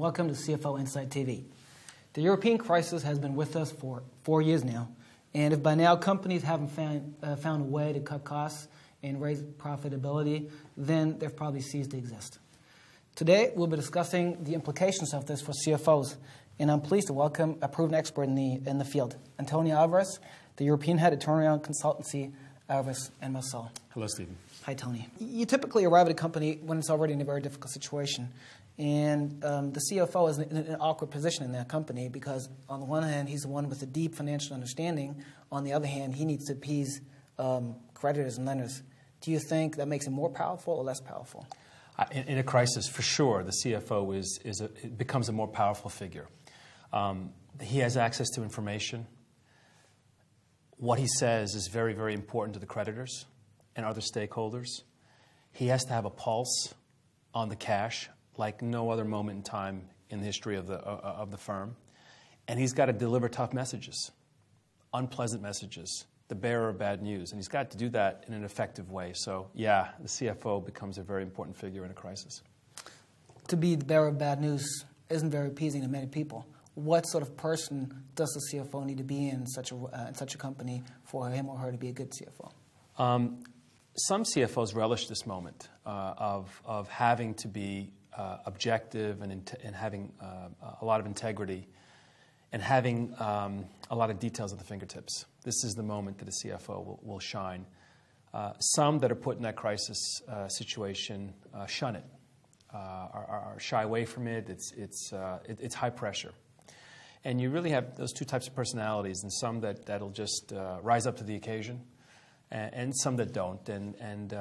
welcome to CFO Insight TV. The European crisis has been with us for 4 years now, and if by now companies haven't found a way to cut costs and raise profitability, then they've probably ceased to exist. Today, we'll be discussing the implications of this for CFOs, and I'm pleased to welcome a proven expert in the field, Antonio Alvarez, the European head of Turnaround Consultancy, Alvarez and Marsal. Hello, Stephen. Hi, Tony. You typically arrive at a company when it's already in a very difficult situation, and the CFO is in an awkward position in that company because, on the one hand, he's the one with a deep financial understanding. On the other hand, he needs to appease creditors and lenders. Do you think that makes him more powerful or less powerful? In a crisis, for sure, the CFO becomes a more powerful figure. He has access to information. What he says is very, very important to the creditors and other stakeholders. He has to have a pulse on the cash like no other moment in time in the history of the firm. And he's got to deliver tough messages, unpleasant messages, the bearer of bad news. And he's got to do that in an effective way. So, yeah, the CFO becomes a very important figure in a crisis. To be the bearer of bad news isn't very appeasing to many people. What sort of person does the CFO need to be in such a company for him or her to be a good CFO? Some CFOs relish this moment of having to be objective and having a lot of integrity and having a lot of details at the fingertips. This is the moment that a CFO will shine. Some that are put in that crisis situation shun it, are shy away from it. It's high pressure. And you really have those two types of personalities, and some that'll just rise up to the occasion, and some that don't. And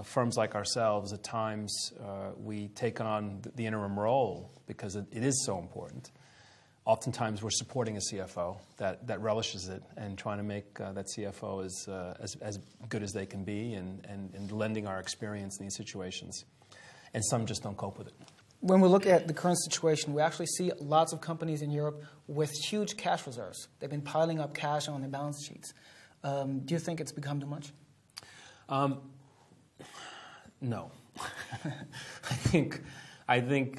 firms like ourselves, at times, we take on the interim role because it is so important. Oftentimes, we're supporting a CFO that relishes it and trying to make that CFO as good as they can be and lending our experience in these situations. And some just don't cope with it. When we look at the current situation, we actually see lots of companies in Europe with huge cash reserves. They've been piling up cash on their balance sheets. Do you think it's become too much? No. I think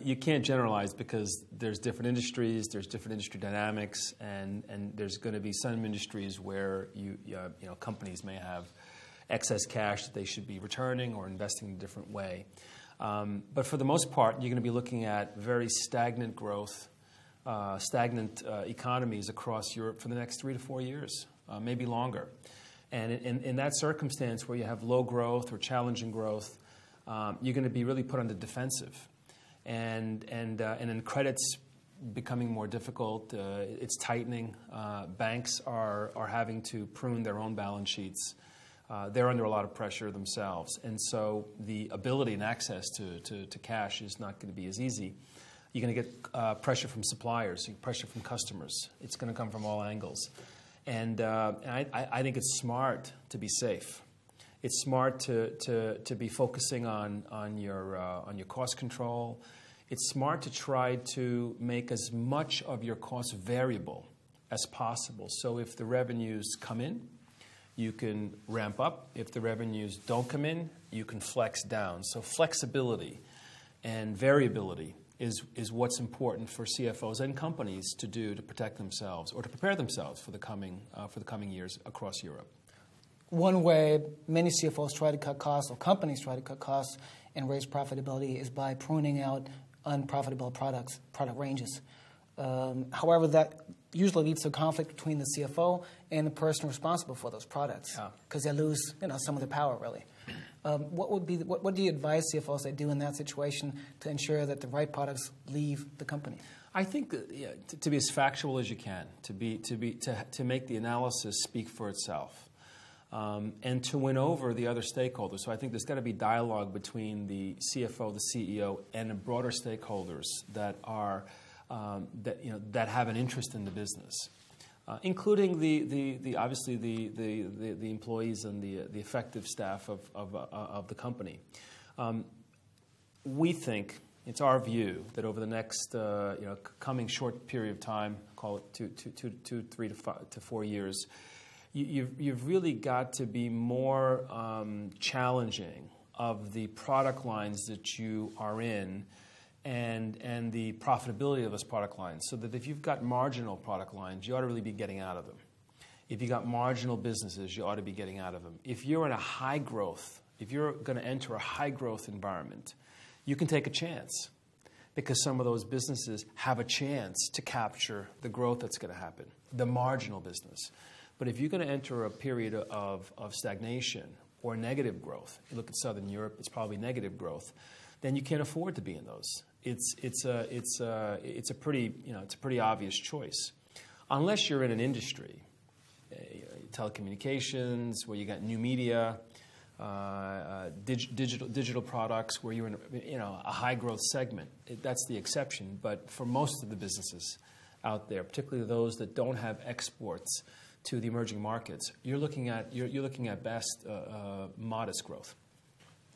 you can't generalize because there's different industries, there's different industry dynamics, and there's going to be some industries where companies may have excess cash that they should be returning or investing in a different way. But for the most part, you're going to be looking at very stagnant growth, stagnant economies across Europe for the next 3 to 4 years, maybe longer. And in that circumstance where you have low growth or challenging growth, you're going to be really put on the defensive. And then credit's becoming more difficult. It's tightening. Banks are having to prune their own balance sheets. They're under a lot of pressure themselves. And so the ability and access to cash is not going to be as easy. You're going to get pressure from suppliers, pressure from customers. It's going to come from all angles. And I think it's smart to be safe. It's smart to be focusing on your cost control. It's smart to try to make as much of your cost variable as possible. So if the revenues come in, you can ramp up. If the revenues don't come in, you can flex down. So flexibility and variability is what's important for CFOs and companies to do to protect themselves or to prepare themselves for the coming years across Europe. One way many CFOs try to cut costs, or companies try to cut costs and raise profitability, is by pruning out unprofitable product ranges. However, that usually leads to a conflict between the CFO and the person responsible for those products, because they lose some of their power, really. What do you advise CFOs they do in that situation to ensure that the right products leave the company? I think to be as factual as you can, to make the analysis speak for itself, and to win over the other stakeholders. So I think there's got to be dialogue between the CFO, the CEO, and the broader stakeholders that are that have an interest in the business, including obviously the employees and the effective staff of the company. We think, it's our view, that over the next coming short period of time, call it 3 to 4 years, you've really got to be more challenging of the product lines that you are in, and the profitability of those product lines, so that if you've got marginal product lines, you ought to really be getting out of them. If you've got marginal businesses, you ought to be getting out of them. If you're in a high growth, if you're going to enter a high growth environment, you can take a chance, because some of those businesses have a chance to capture the growth that's going to happen, the marginal business. But if you're going to enter a period of stagnation or negative growth, you look at Southern Europe, it's probably negative growth, then you can't afford to be in those. It's a pretty obvious choice, unless you're in an industry, telecommunications, where you got new media, digital products, where you're in a high growth segment. That's the exception. But for most of the businesses out there, particularly those that don't have exports to the emerging markets, you're looking at best modest growth.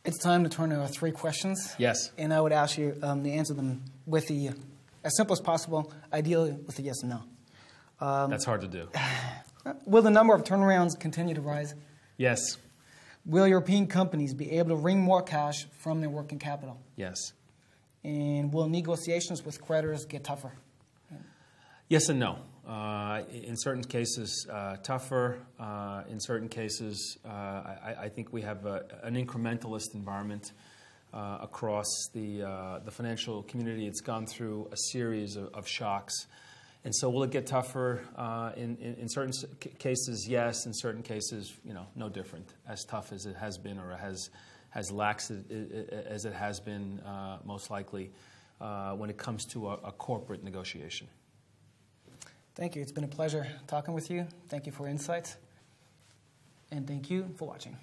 It's time to turn to our 3 questions. Yes. And I would ask you to answer them with as simple as possible, ideally with a yes and no. That's hard to do. Will the number of turnarounds continue to rise? Yes. Will European companies be able to wring more cash from their working capital? Yes. And will negotiations with creditors get tougher? Yes and no. In certain cases, tougher. In certain cases, I think we have an incrementalist environment across the financial community. It's gone through a series of shocks. And so will it get tougher? In certain cases, yes. In certain cases, no different. As tough as it has been, or as lax as it has been, most likely, when it comes to a corporate negotiation. Thank you. It's been a pleasure talking with you. Thank you for your insights. And thank you for watching.